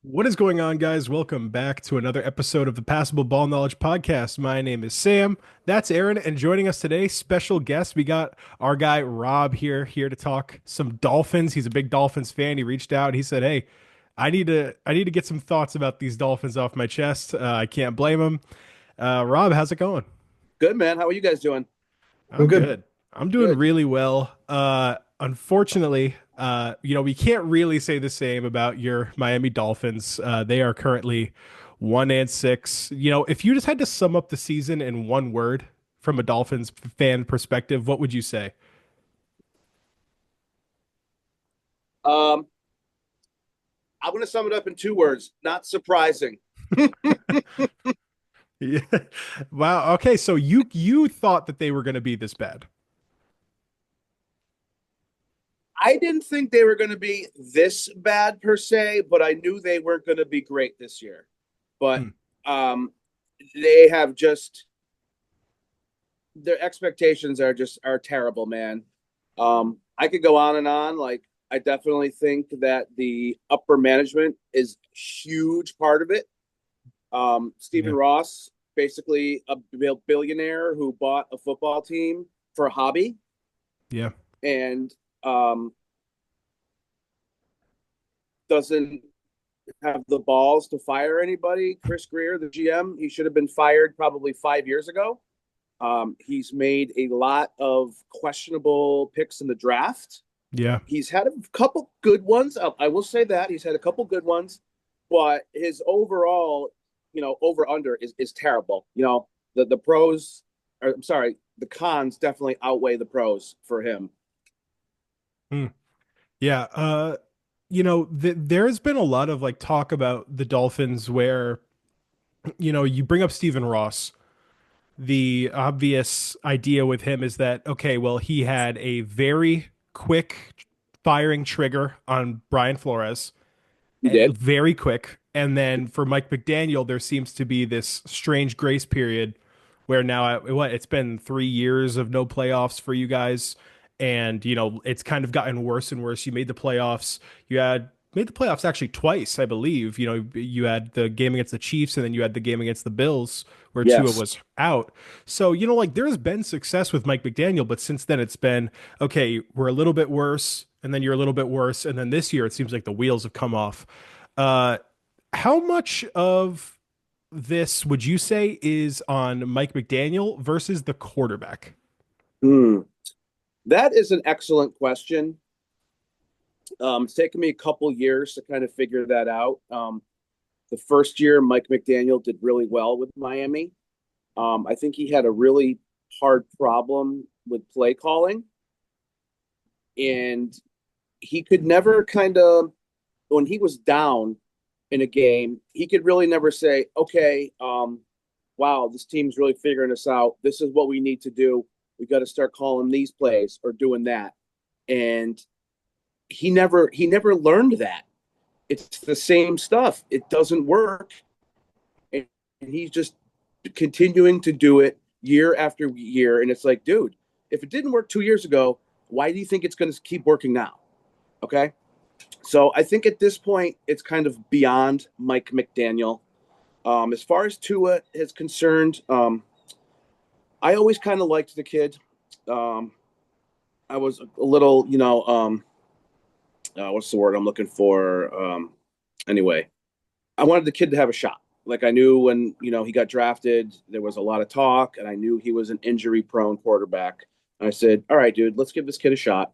What is going on, guys? Welcome back to another episode of the Passable Ball Knowledge Podcast. My name is Sam. That's Aaron, and joining us today, special guest, we got our guy Rob here to talk some Dolphins. He's a big Dolphins fan. He reached out. He said, "Hey, I need to get some thoughts about these Dolphins off my chest. I can't blame him." Rob, how's it going? Good, man. How are you guys doing? I'm I'm good. good. I'm doing Good. really well. Unfortunately, we can't really say the same about your Miami Dolphins. They are currently 1-6. If you just had to sum up the season in one word from a Dolphins fan perspective, what would you say? Um, I'm going to sum it up in two words. Not surprising. Yeah. Wow. Okay, so you thought that they were going to be this bad. I didn't think they were going to be this bad per se, but I knew they weren't going to be great this year. But Hmm. um, they have just their expectations are terrible, man. I could go on and on. Like I definitely think that the upper management is a huge part of it. Stephen Yeah. Ross, basically a billionaire who bought a football team for a hobby Yeah. and um, doesn't have the balls to fire anybody. Chris Greer, the GM, he should have been fired probably 5 years ago. He's made a lot of questionable picks in the draft. Yeah. He's had a couple good ones. I will say that he's had a couple good ones, but his overall, over under is terrible. The pros, or I'm sorry, the cons definitely outweigh the pros for him. Hmm. Yeah. There's been a lot of like talk about the Dolphins where you bring up Stephen Ross. The obvious idea with him is that, okay, well, he had a very quick firing trigger on Brian Flores, He did. very quick. And then for Mike McDaniel, there seems to be this strange grace period where now, it's been 3 years of no playoffs for you guys. And, it's kind of gotten worse and worse. You made the playoffs. You had made the playoffs actually twice, I believe. You had the game against the Chiefs and then you had the game against the Bills where Tua Yes. was out. So, like there's been success with Mike McDaniel, but since then it's been, okay, we're a little bit worse and then you're a little bit worse. And then this year it seems like the wheels have come off. Uh, how much of this would you say is on Mike McDaniel versus the quarterback? Hmm. That is an excellent question. It's taken me a couple years to kind of figure that out. The first year, Mike McDaniel did really well with Miami. I think he had a really hard problem with play calling, and he could never kind of, when he was down in a game, he could really never say, okay, wow, this team's really figuring us out. This is what we need to do. We got to start calling these plays or doing that. And he never learned that. It's the same stuff. It doesn't work. And he's just continuing to do it year after year. And it's like, dude, if it didn't work 2 years ago, why do you think it's going to keep working now? Okay. So I think at this point, it's kind of beyond Mike McDaniel. As far as Tua is concerned, I always kind of liked the kid. Um, I was a little, what's the word I'm looking for? Anyway, I wanted the kid to have a shot. Like I knew when he got drafted, there was a lot of talk, and I knew he was an injury-prone quarterback. And I said, "All right, dude, let's give this kid a shot."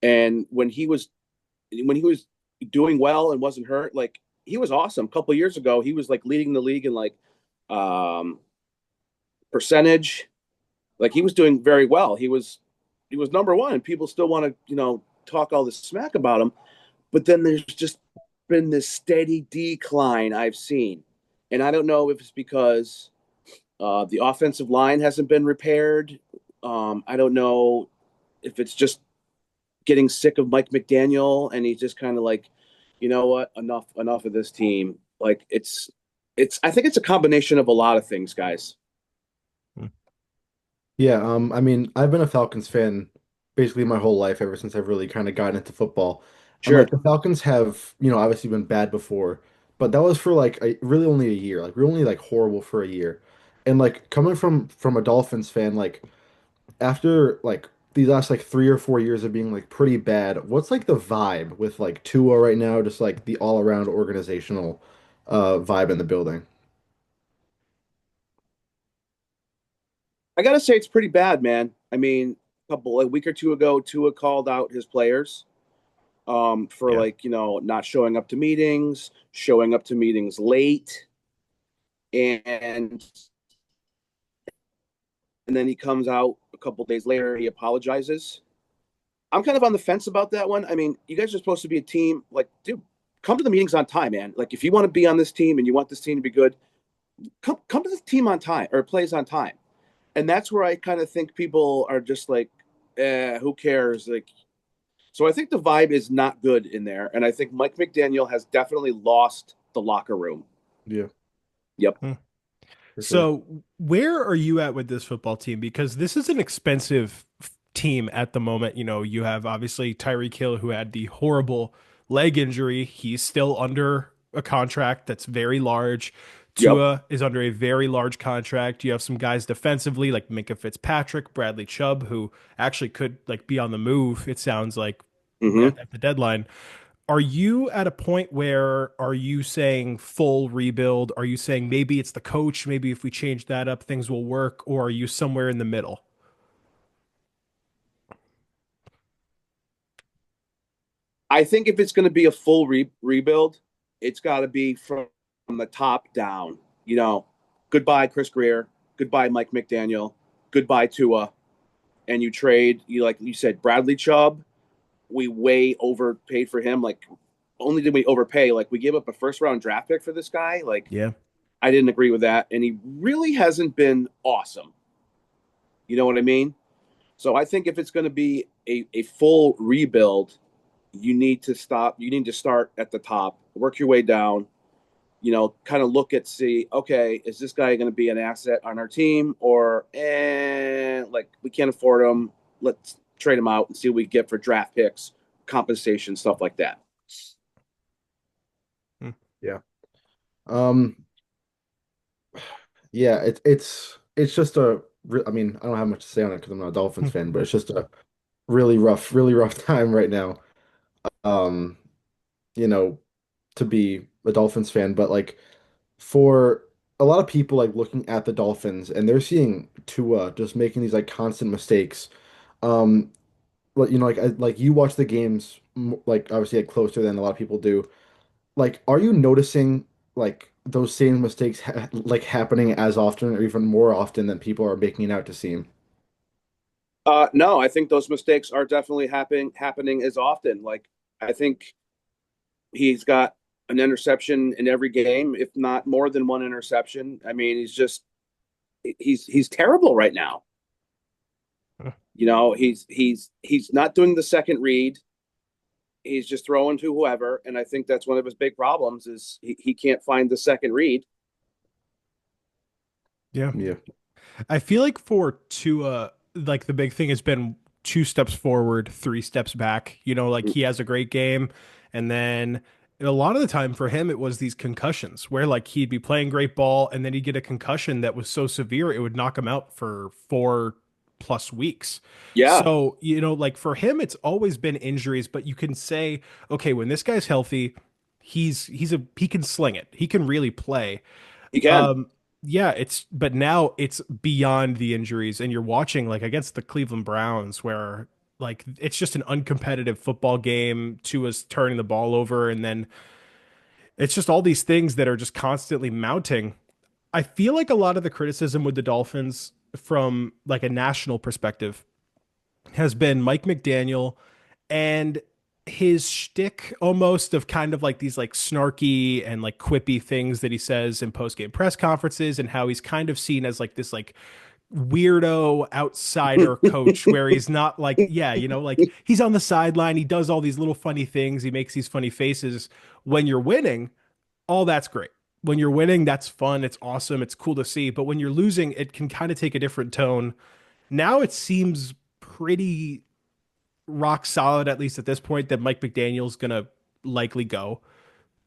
And when he was doing well and wasn't hurt, like he was awesome. A couple of years ago, he was like leading the league in like um, percentage. Like he was doing very well. He was number one, and people still want to talk all this smack about him. But then there's just been this steady decline I've seen, and I don't know if it's because the offensive line hasn't been repaired. I don't know if it's just getting sick of Mike McDaniel, and he's just kind of like, you know what, enough of this team. Like it's. I think it's a combination of a lot of things, guys. Yeah, I mean, I've been a Falcons fan basically my whole life, ever since I've really kind of gotten into football. And like Sure. the Falcons have, obviously been bad before. but that was for like really only a year. Like we were only like horrible for a year. And like coming from a Dolphins fan, like after like these last like 3 or 4 years of being like pretty bad, what's like the vibe with like Tua right now, just like the all around organizational vibe in the building? I gotta say it's pretty bad, man. I mean, a week or two ago, Tua called out his players for Yeah. like not showing up to meetings, showing up to meetings late, and and then he comes out a couple days later, he apologizes. I'm kind of on the fence about that one. I mean, you guys are supposed to be a team. Like, dude, come to the meetings on time, man. Like, if you want to be on this team and you want this team to be good, come to the team on time or plays on time. And that's where I kind of think people are just like, who cares? Like, so I think the vibe is not good in there, and I think Mike McDaniel has definitely lost the locker room. Yeah, Yep. Hmm. for sure. So, where are you at with this football team? Because this is an expensive team at the moment. You know, you have obviously Tyreek Hill, who had the horrible leg injury. He's still under a contract that's very large. Yep. Tua is under a very large contract. You have some guys defensively like Minka Fitzpatrick, Bradley Chubb, who actually could like be on the move, it sounds like Mm-hmm. at the deadline. Are you at a point where are you saying full rebuild? Are you saying maybe it's the coach? Maybe if we change that up, things will work? Or are you somewhere in the middle? I think if it's going to be a full rebuild, it's got to be from the top down. You know, goodbye Chris Greer, goodbye Mike McDaniel, goodbye Tua, and you trade you like you said Bradley Chubb. We way overpaid for him. Like, only did we overpay, like we gave up a first round draft pick for this guy. Like, Yeah. I didn't agree with that, and he really hasn't been awesome. You know what I mean? So I think if it's going to be a full rebuild, you need to stop. You need to start at the top, work your way down. Kind of look at see, okay, is this guy going to be an asset on our team, or like we can't afford him? Let's trade him out and see what we get for draft picks, compensation, stuff like that. Hmm. Yeah. Um, yeah, it's just I mean, I don't have much to say on it because I'm not a Dolphins fan, but it's just a really rough time right now. Um, you know, to be a Dolphins fan, but like for a lot of people like looking at the Dolphins and they're seeing Tua just making these like constant mistakes. Um, like you watch the games like obviously like closer than a lot of people do. Like, are you noticing like those same mistakes like happening as often or even more often than people are making it out to seem? No, I think those mistakes are definitely happening as often. Like, I think he's got an interception in every game, if not more than one interception. I mean, he's terrible right now. He's not doing the second read. He's just throwing to whoever, and I think that's one of his big problems is he can't find the second read. Yeah. Yeah. I feel like for Tua, like the big thing has been two steps forward, three steps back. You know, like he has a great game, and then a lot of the time for him, it was these concussions where like he'd be playing great ball, and then he'd get a concussion that was so severe it would knock him out for 4+ weeks. Yeah, So, you know, like for him, it's always been injuries, but you can say, okay, when this guy's healthy, he can sling it. He can really play. he can. Um, yeah, but now it's beyond the injuries, and you're watching like against the Cleveland Browns, where like it's just an uncompetitive football game. Tua's turning the ball over, and then it's just all these things that are just constantly mounting. I feel like a lot of the criticism with the Dolphins from like a national perspective has been Mike McDaniel and his shtick almost of kind of like these like snarky and like quippy things that he says in post game press conferences and how he's kind of seen as like this like weirdo outsider coach where he's not like, yeah, you know, like he's on the sideline, he does all these little funny things, he makes these funny faces. When you're winning, all that's great. When you're winning, that's fun, it's awesome, it's cool to see. But when you're losing, it can kind of take a different tone. Now it seems pretty rock solid, at least at this point, that Mike McDaniel's gonna likely go.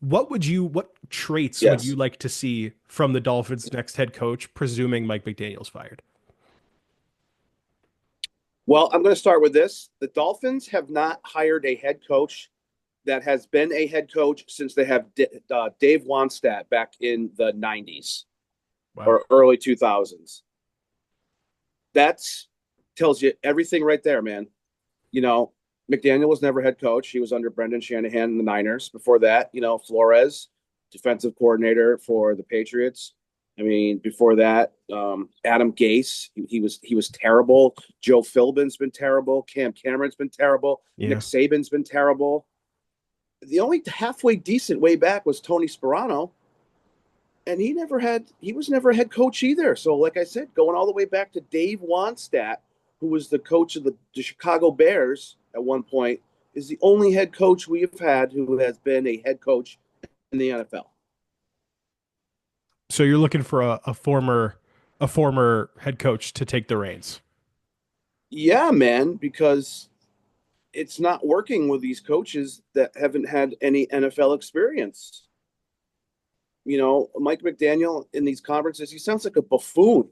what traits would you Yes. like to see from the Dolphins' next head coach, presuming Mike McDaniel's fired? Well, I'm going to start with this. The Dolphins have not hired a head coach that has been a head coach since they have Dave Wannstedt back in the 90s Wow. or early 2000s. That tells you everything right there, man. You know, McDaniel was never head coach. He was under Brendan Shanahan in the Niners. Before that, Flores, defensive coordinator for the Patriots. I mean, before that, Adam Gase, he was terrible. Joe Philbin's been terrible. Cam Cameron's been terrible. Nick Yeah. Saban's been terrible. The only halfway decent way back was Tony Sperano, and he was never a head coach either. So, like I said, going all the way back to Dave Wannstedt, who was the coach of the Chicago Bears at one point, is the only head coach we have had who has been a head coach in the NFL. So you're looking for a former head coach to take the reins. Yeah, man, because it's not working with these coaches that haven't had any NFL experience. Mike McDaniel in these conferences, he sounds like a buffoon.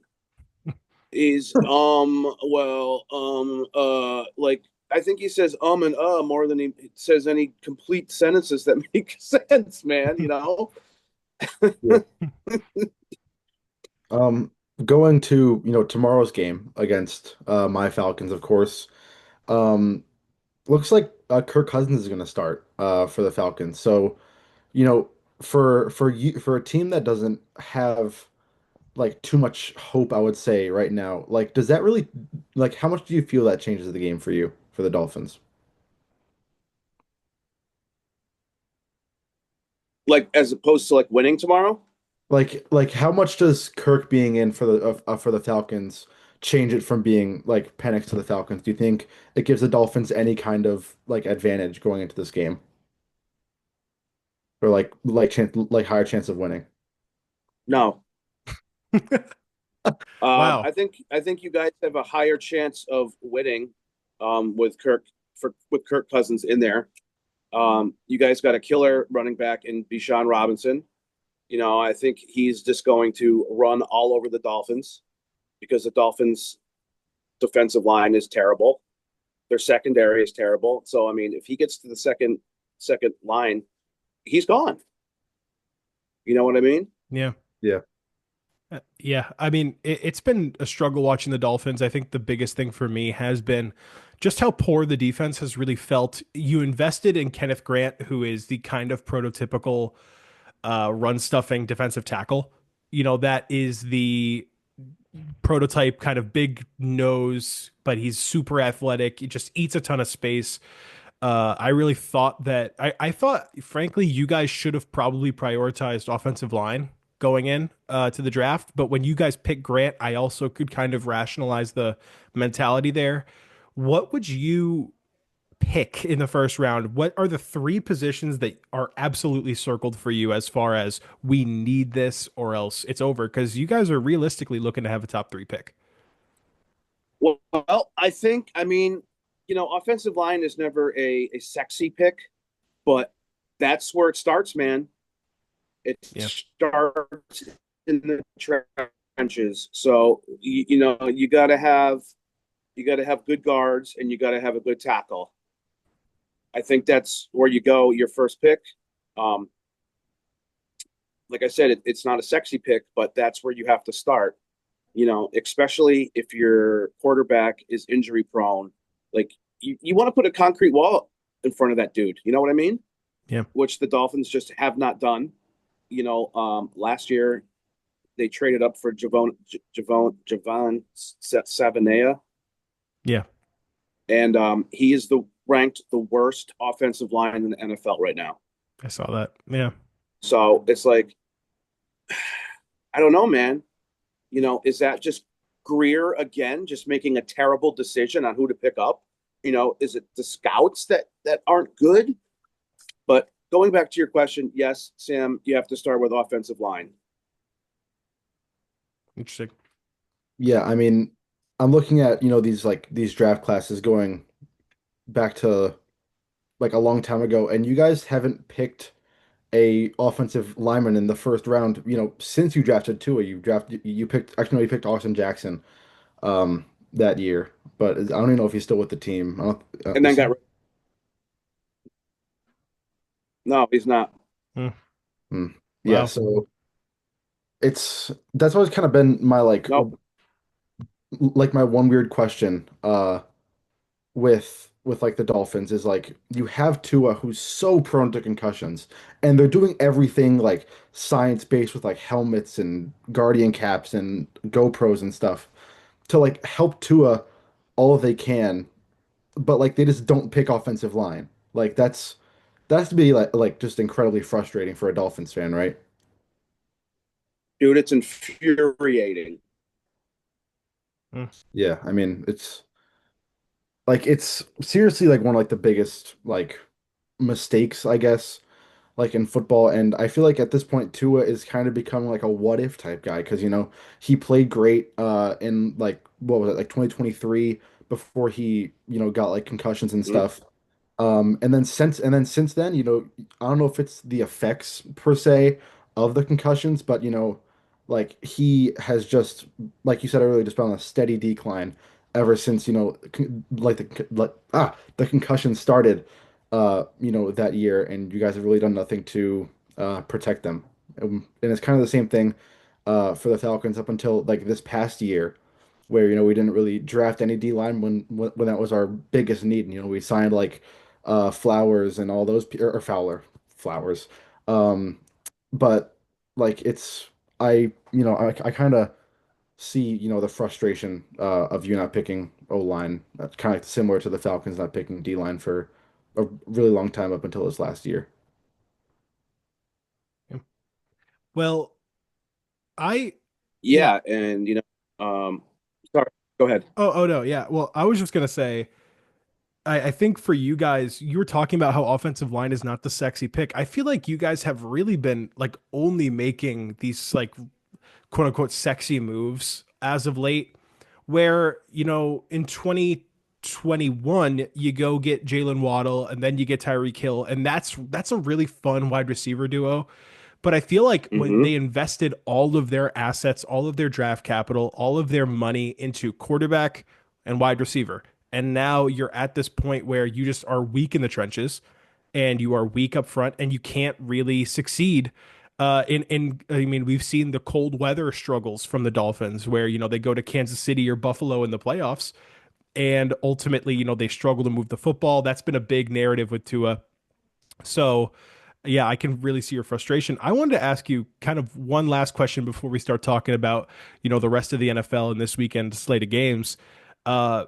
He's like I think he says and more than he says any complete sentences that make sense, man. Yeah. Um, Going to, tomorrow's game against my Falcons, of course. Um, Looks like Kirk Cousins is going to start for the Falcons. So, you know, for a team that doesn't have like too much hope, I would say right now, like does that really like how much do you feel that changes the game for you for the Dolphins? Like as opposed to like winning tomorrow. Like how much does Kirk being in for the Falcons change it from being like Penix to the Falcons? Do you think it gives the Dolphins any kind of like advantage going into this game or like chance like higher chance of winning? No. Wow. I think you guys have a higher chance of winning with Kirk Cousins in there. You guys got a killer running back in Bijan Robinson. I think he's just going to run all over the Dolphins because the Dolphins' defensive line is terrible. Their secondary is terrible. So I mean, if he gets to the second line, he's gone. You know what I mean? Yeah. Yeah. Yeah, I mean, it's been a struggle watching the Dolphins. I think the biggest thing for me has been just how poor the defense has really felt. You invested in Kenneth Grant, who is the kind of prototypical run stuffing defensive tackle. That is the prototype kind of big nose, but he's super athletic. He just eats a ton of space. I really thought that I thought, frankly, you guys should have probably prioritized offensive line going in to the draft. But when you guys picked Grant, I also could kind of rationalize the mentality there. What would you pick in the first round? What are the three positions that are absolutely circled for you as far as we need this or else it's over? Because you guys are realistically looking to have a top three pick. Well, I mean, offensive line is never a sexy pick, but that's where it starts, man. It Yeah. starts in the trenches. So you got to have good guards and you got to have a good tackle. I think that's where you go your first pick. Um, like I said, it's not a sexy pick, but that's where you have to start. Especially if your quarterback is injury prone. Like you want to put a concrete wall in front of that dude. You know what I mean? Yeah. Which the Dolphins just have not done. Last year they traded up for Javon Savanea, Yeah. and he is ranked the worst offensive line in the NFL right now. I saw that. Yeah. So it's like, I don't know, man. Is that just Greer again, just making a terrible decision on who to pick up? Is it the scouts that aren't good? But going back to your question, yes, Sam, you have to start with offensive line. Interesting. Yeah, I mean, I'm looking at, these draft classes going back to like a long time ago, and you guys haven't picked a offensive lineman in the first round, since you drafted Tua. You picked, actually no, you picked Austin Jackson that year, but I don't even know if he's still with the team. I don't, And then is he? got no, he's not. Hmm. Hmm. Yeah, Wow. so that's always kind of been my Nope. like my one weird question with like the Dolphins is like you have Tua who's so prone to concussions, and they're doing everything like science based with like helmets and guardian caps and GoPros and stuff to like help Tua all they can, but like they just don't pick offensive line. Like that's to be like just incredibly frustrating for a Dolphins fan, right? Dude, it's infuriating. Hmm. Yeah, I mean it's seriously like one of like the biggest like mistakes, I guess, like in football. And I feel like at this point, Tua is kind of becoming like a what if type guy because he played great in like what was it, like 2023 before he got like concussions and Mhm. stuff. And then since then, I don't know if it's the effects per se of the concussions, but like he has just, like you said earlier, just been on a steady decline ever since, the concussion started, that year, and you guys have really done nothing to protect them. And it's kind of the same thing for the Falcons up until like this past year where we didn't really draft any D line when that was our biggest need. We signed like Flowers and all those or Flowers. Um, but like I kind of see the frustration of you not picking O line. That's kind of similar to the Falcons not picking D line for a really long time up until this last year. Yeah. Well, I yeah. Yeah, and sorry, go ahead. Oh no, yeah. Well, I was just gonna say, I think for you guys, you were talking about how offensive line is not the sexy pick. I feel like you guys have really been like only making these like quote unquote sexy moves as of late, where, in 2021, you go get Jalen Waddle and then you get Tyreek Hill, and that's a really fun wide receiver duo. But I feel like when Hmm. they invested all of their assets, all of their draft capital, all of their money into quarterback and wide receiver, and now you're at this point where you just are weak in the trenches and you are weak up front and you can't really succeed. I mean, we've seen the cold weather struggles from the Dolphins where, they go to Kansas City or Buffalo in the playoffs and ultimately, they struggle to move the football. That's been a big narrative with Tua. So, yeah, I can really see your frustration. I wanted to ask you kind of one last question before we start talking about, the rest of the NFL and this weekend slate of games. Uh,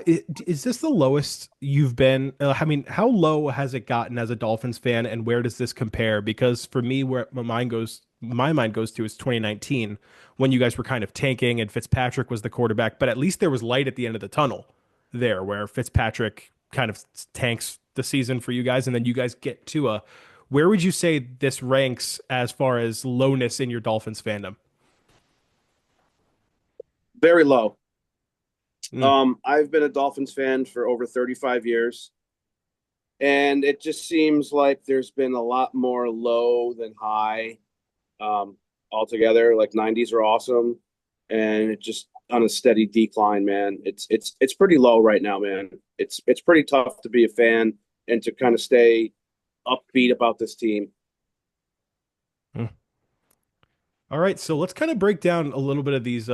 is this the lowest you've been? I mean, how low has it gotten as a Dolphins fan, and where does this compare? Because for me, where my mind goes to is 2019 when you guys were kind of tanking and Fitzpatrick was the quarterback, but at least there was light at the end of the tunnel there, where Fitzpatrick kind of tanks the season for you guys, and then you guys get to a. Where would you say this ranks as far as lowness in your Dolphins fandom? Very low. Mm, I've been a Dolphins fan for over 35 years, and it just seems like there's been a lot more low than high um, altogether. Like 90s are awesome, and it just on a steady decline, man. It's pretty low right now, man. It's pretty tough to be a fan and to kind of stay upbeat about this team. mm. All right, so let's kind of break down a little bit of these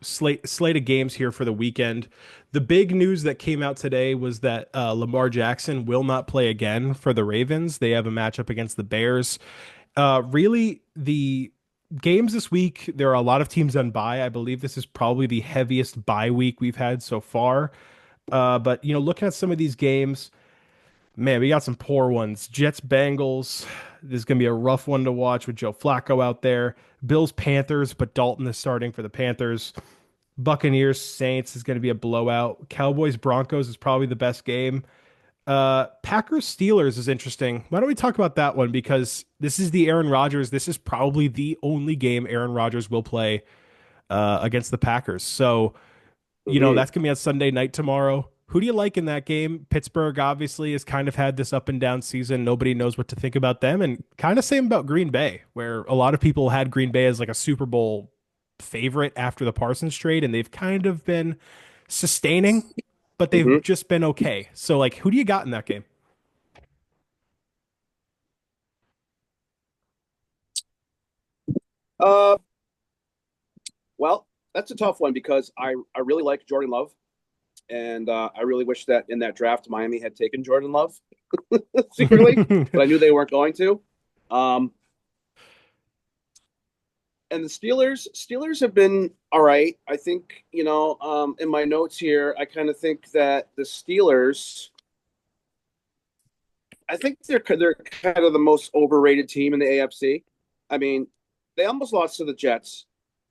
slate of games here for the weekend. The big news that came out today was that Lamar Jackson will not play again for the Ravens. They have a matchup against the Bears. Really, the games this week, there are a lot of teams on bye. I believe this is probably the heaviest bye week we've had so far. But looking at some of these games, man, we got some poor ones. Jets, Bengals. This is gonna be a rough one to watch with Joe Flacco out there. Bills, Panthers, but Dalton is starting for the Panthers. Buccaneers, Saints is gonna be a blowout. Cowboys, Broncos is probably the best game. Packers, Steelers is interesting. Why don't we talk about that one? Because this is the Aaron Rodgers. This is probably the only game Aaron Rodgers will play against the Packers. So, Hmm. that's gonna be on Sunday night tomorrow. Who do you like in that game? Pittsburgh obviously has kind of had this up and down season. Nobody knows what to think about them, and kind of same about Green Bay, where a lot of people had Green Bay as like a Super Bowl favorite after the Parsons trade, and they've kind of been sustaining, but they've Hmm. just been okay. So like, who do you got in that game? Uh, well, that's a tough one because I really like Jordan Love, and I really wish that in that draft Miami had taken Jordan Love secretly, but I knew they weren't going to. Um, and the Steelers have been all right. I think in my notes here, I kind of think that the Steelers. I think they're kind of the most overrated team in the AFC. I mean, they almost lost to the Jets.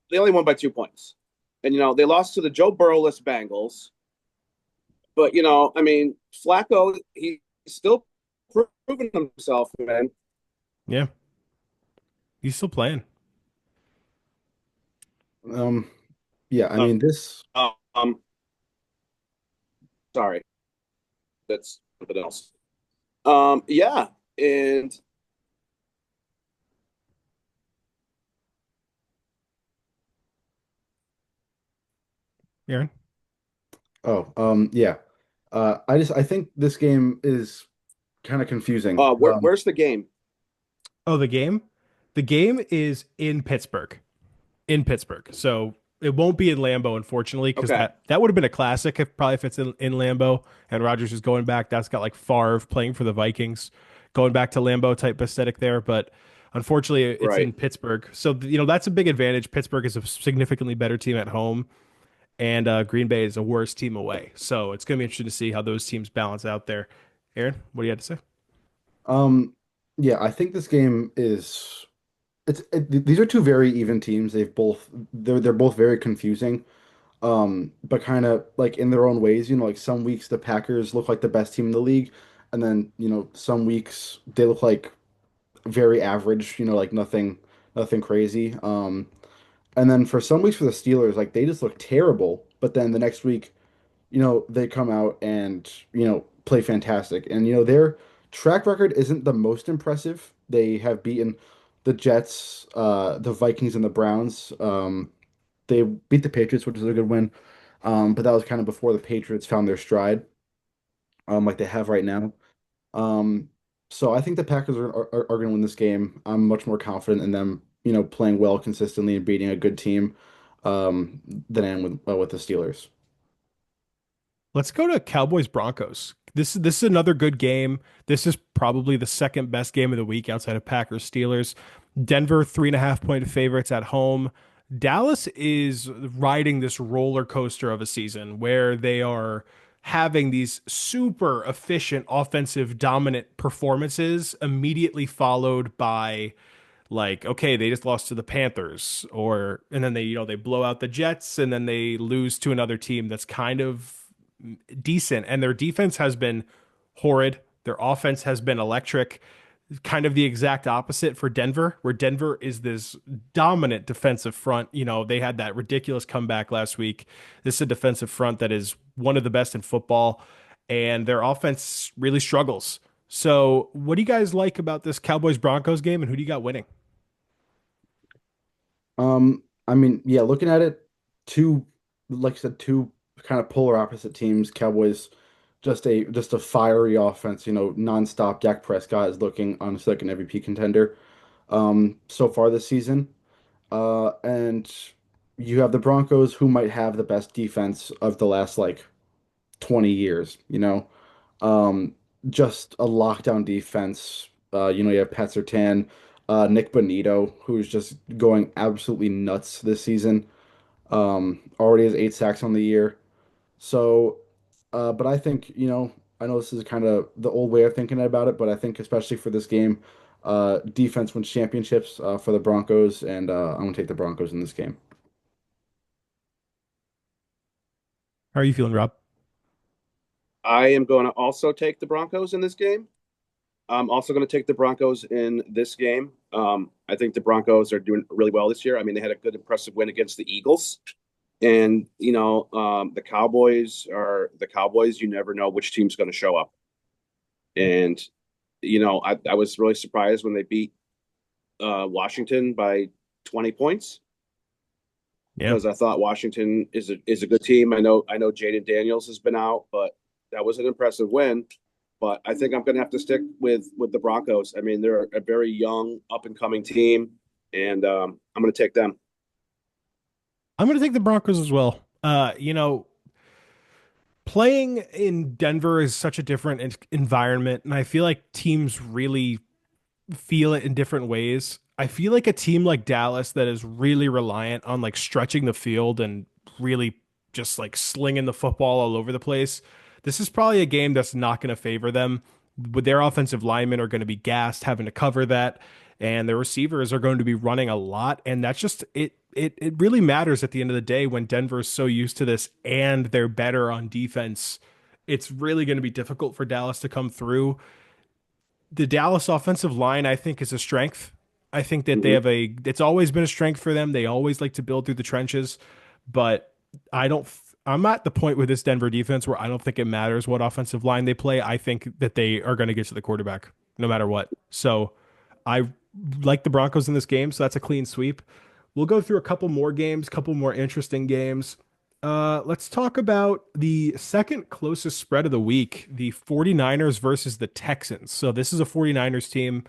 They only won by 2 points, and they lost to the Joe Burrowless Bengals. But I mean, Flacco, he's still proving himself, man. Yeah, he's still playing. Um, yeah, I Uh, mean this. um, sorry, that's something else. Yeah, and Aaron. Oh, yeah. I think this game is kind of confusing. where's the game? Oh, the game. The game is in Pittsburgh. So it won't be in Lambeau, unfortunately, because Okay, that would have been a classic if probably if it's in Lambeau and Rodgers is going back. That's got like Favre playing for the Vikings, going back to Lambeau type aesthetic there. But unfortunately, it's right. in Pittsburgh. So that's a big advantage. Pittsburgh is a significantly better team at home, and Green Bay is a worse team away. So it's gonna be interesting to see how those teams balance out there. Aaron, what do you have to say? Um, yeah, I think this game is these are two very even teams. They're both very confusing. But kind of like in their own ways, like some weeks the Packers look like the best team in the league, and then, some weeks they look like very average, like nothing crazy. And then for some weeks for the Steelers, like they just look terrible, but then the next week, they come out and, play fantastic. And, their track record isn't the most impressive. They have beaten the Jets, the Vikings, and the Browns. They beat the Patriots, which is a good win. But that was kind of before the Patriots found their stride, like they have right now. Um, so I think the Packers are going to win this game. I'm much more confident in them, playing well consistently and beating a good team, than I am with the Steelers. Let's go to Cowboys Broncos. This is another good game. This is probably the second best game of the week outside of Packers Steelers. Denver 3.5 point favorites at home. Dallas is riding this roller coaster of a season where they are having these super efficient offensive dominant performances immediately followed by like, okay, they just lost to the Panthers, or and then they blow out the Jets, and then they lose to another team that's kind of decent, and their defense has been horrid. Their offense has been electric. Kind of the exact opposite for Denver, where Denver is this dominant defensive front. They had that ridiculous comeback last week. This is a defensive front that is one of the best in football, and their offense really struggles. So, what do you guys like about this Cowboys Broncos game, and who do you got winning? I mean, yeah, looking at it, two, like I said, two kind of polar opposite teams. Cowboys, just a fiery offense, nonstop. Dak Prescott is looking honestly like an MVP contender, so far this season. And you have the Broncos, who might have the best defense of the last like 20 years, um, just a lockdown defense. You have Pat Surtain, Nick Bonito, who's just going absolutely nuts this season. Already has 8 sacks on the year. So, but I think, I know this is kind of the old way of thinking about it, but I think especially for this game, defense wins championships, for the Broncos, and I'm gonna take the Broncos in this game. How are you feeling, Rob? I am going to also take the Broncos in this game. I'm also going to take the Broncos in this game. I think the Broncos are doing really well this year. I mean, they had a good, impressive win against the Eagles. And the Cowboys. You never know which team's going to show up. And I was really surprised when they beat Washington by 20 points Yeah. because I thought Washington is a good team. I know Jaden Daniels has been out, but that was an impressive win. But I think I'm going to have to stick with the Broncos. I mean, they're a very young, up and coming team, and I'm going to take them. I'm going to take the Broncos as well. Playing in Denver is such a different environment, and I feel like teams really feel it in different ways. I feel like a team like Dallas that is really reliant on like stretching the field and really just like slinging the football all over the place. This is probably a game that's not going to favor them. With their offensive linemen are going to be gassed having to cover that, and their receivers are going to be running a lot, and that's just it. It really matters at the end of the day when Denver is so used to this and they're better on defense. It's really going to be difficult for Dallas to come through. The Dallas offensive line, I think, is a strength. I think that Mm-hmm. it's always been a strength for them. They always like to build through the trenches, but I'm at the point with this Denver defense where I don't think it matters what offensive line they play. I think that they are going to get to the quarterback no matter what. So I like the Broncos in this game. So that's a clean sweep. We'll go through a couple more games, couple more interesting games. Let's talk about the second closest spread of the week, the 49ers versus the Texans. So this is a 49ers team.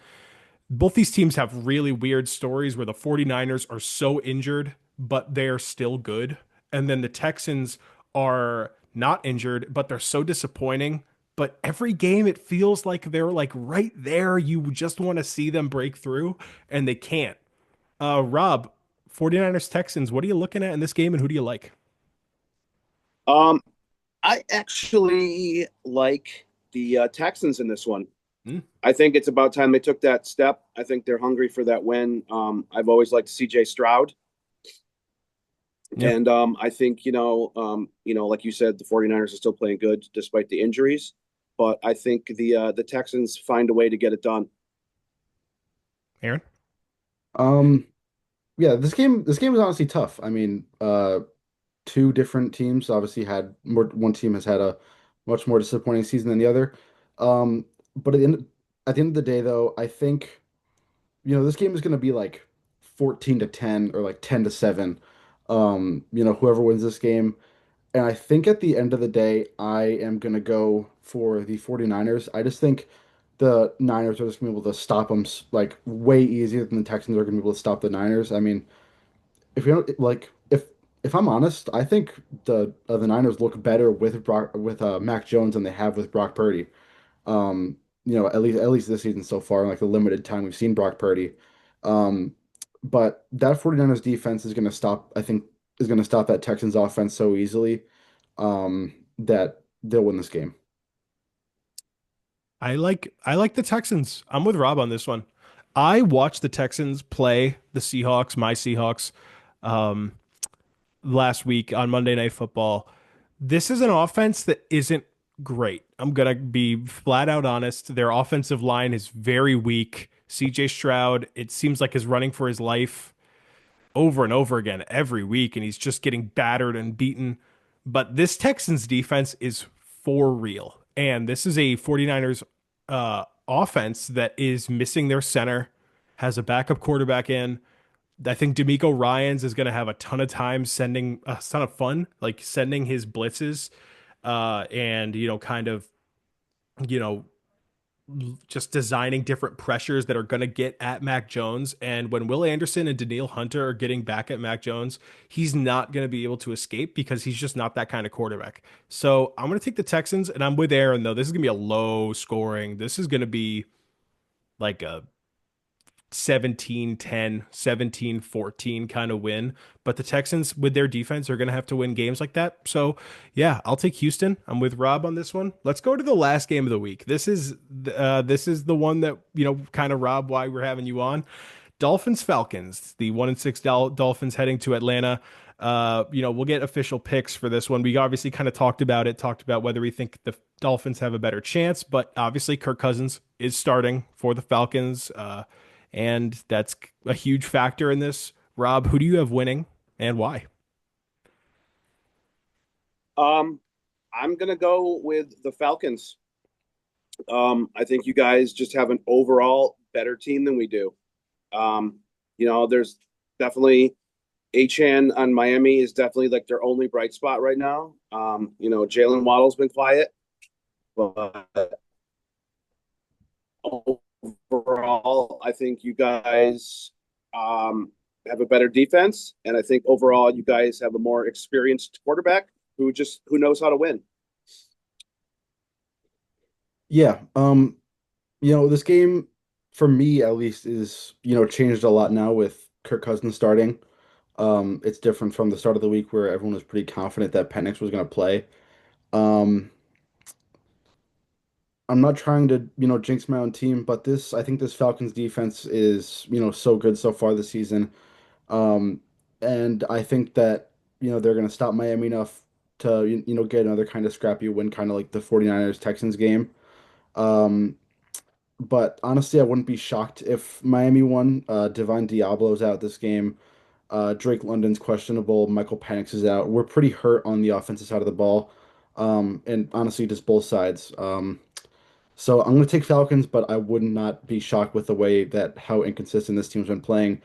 Both these teams have really weird stories where the 49ers are so injured, but they're still good. And then the Texans are not injured, but they're so disappointing. But every game it feels like they're like right there. You just want to see them break through, and they can't. Rob, 49ers Texans, what are you looking at in this game and who do you like? Um, I actually like the Texans in this one. Hmm? I think it's about time they took that step. I think they're hungry for that win. I've always liked CJ Stroud. Yeah. And I think, like you said, the 49ers are still playing good despite the injuries. But I think the Texans find a way to get it done. Aaron? Um, yeah, this game is honestly tough. I mean, two different teams obviously had more. One team has had a much more disappointing season than the other. But at the end of the day, though, I think this game is going to be like 14-10 or like 10-7. Whoever wins this game. And I think at the end of the day, I am going to go for the 49ers. I just think the Niners are just going to be able to stop them like way easier than the Texans are going to be able to stop the Niners. I mean, if you don't like if I'm honest, I think the Niners look better with Mac Jones than they have with Brock Purdy. At least this season so far, like the limited time we've seen Brock Purdy. Um, but that 49ers defense is going to stop, I think, is going to stop that Texans offense so easily that they'll win this game. I like the Texans. I'm with Rob on this one. I watched the Texans play the Seahawks, my Seahawks, um, last week on Monday Night Football. This is an offense that isn't great. I'm gonna be flat out honest. Their offensive line is very weak. CJ Stroud, it seems like is running for his life over and over again every week, and he's just getting battered and beaten. But this Texans defense is for real. And this is a 49ers offense that is missing their center, has a backup quarterback in. I think D'Amico Ryans is going to have a ton of time sending a ton of fun, like sending his blitzes, and kind of, you know, just designing different pressures that are going to get at Mac Jones. And when Will Anderson and Daniil Hunter are getting back at Mac Jones, he's not going to be able to escape because he's just not that kind of quarterback. So I'm going to take the Texans, and I'm with Aaron, though. This is going to be a low scoring. This is going to be like a 17-10, 17-14 kind of win. But the Texans, with their defense, are going to have to win games like that. So, yeah, I'll take Houston. I'm with Rob on this one. Let's go to the last game of the week. This is the one that, kind of Rob, why we're having you on. Dolphins Falcons, the 1-6 Dolphins heading to Atlanta. We'll get official picks for this one. We obviously kind of talked about whether we think the Dolphins have a better chance, but obviously Kirk Cousins is starting for the Falcons. And that's a huge factor in this. Rob, who do you have winning and why? Um, I'm gonna go with the Falcons. I think you guys just have an overall better team than we do. Um, there's definitely Achan on Miami is definitely like their only bright spot right now. Jalen Waddle's been quiet, but overall, I think you guys have a better defense, and I think overall you guys have a more experienced quarterback who knows how to win. Yeah. This game for me at least is, changed a lot now with Kirk Cousins starting. It's different from the start of the week where everyone was pretty confident that Penix was going to play. Um, I'm not trying to, jinx my own team, but I think this Falcons defense is, so good so far this season. Um, and I think that, they're going to stop Miami enough to, get another kind of scrappy win, kind of like the 49ers Texans game. Um, but honestly, I wouldn't be shocked if Miami won. Divine Diablo's out this game. Drake London's questionable. Michael Penix is out. We're pretty hurt on the offensive side of the ball. And honestly, just both sides. So I'm going to take Falcons, but I would not be shocked with the way that how inconsistent this team's been playing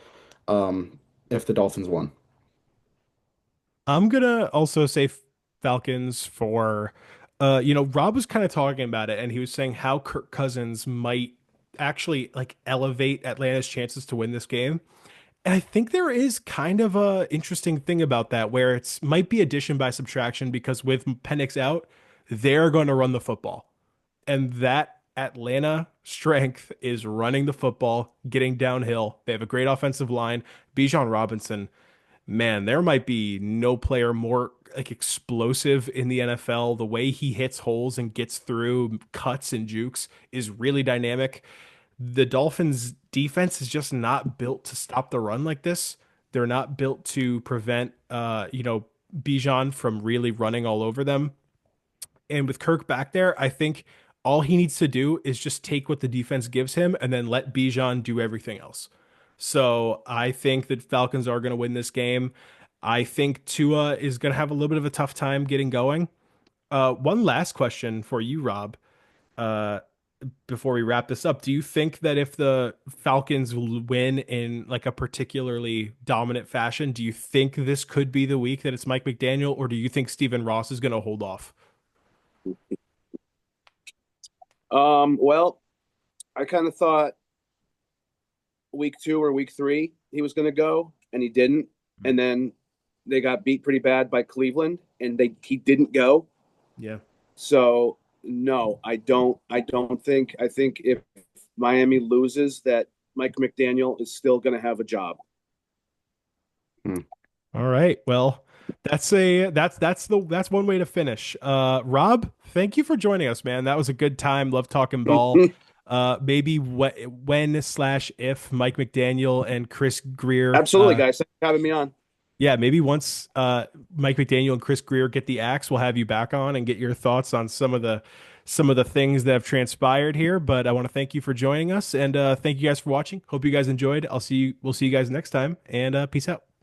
if the Dolphins won. I'm gonna also say Falcons for, Rob was kind of talking about it, and he was saying how Kirk Cousins might actually like elevate Atlanta's chances to win this game. And I think there is kind of a interesting thing about that, where it's might be addition by subtraction because with Penix out, they're going to run the football, and that Atlanta strength is running the football, getting downhill. They have a great offensive line. Bijan Robinson, man, there might be no player more like explosive in the NFL. The way he hits holes and gets through cuts and jukes is really dynamic. The Dolphins defense is just not built to stop the run like this. They're not built to prevent Bijan from really running all over them. And with Kirk back there, I think all he needs to do is just take what the defense gives him and then let Bijan do everything else. So I think that Falcons are going to win this game. I think Tua is going to have a little bit of a tough time getting going. One last question for you, Rob, uh, before we wrap this up. Do you think that if the Falcons win in like a particularly dominant fashion, do you think this could be the week that it's Mike McDaniel, or do you think Stephen Ross is going to hold off? Well, I kind of thought week 2 or week 3 he was going to go, and he didn't. And then they got beat pretty bad by Cleveland, and he didn't go. Yeah. So no, I don't. I don't think. I think if Miami loses, that Mike McDaniel is still going to have a job. Hmm. All right. Well, that's one way to finish. Rob, thank you for joining us, man. That was a good time. Love talking ball. Maybe when slash if Mike McDaniel and Chris Greer, Absolutely, guys. Thanks for having me on. yeah, maybe once Mike McDaniel and Chris Greer get the axe, we'll have you back on and get your thoughts on some of the things that have transpired here. But I want to thank you for joining us, and thank you guys for watching. Hope you guys enjoyed. We'll see you guys next time, and peace out.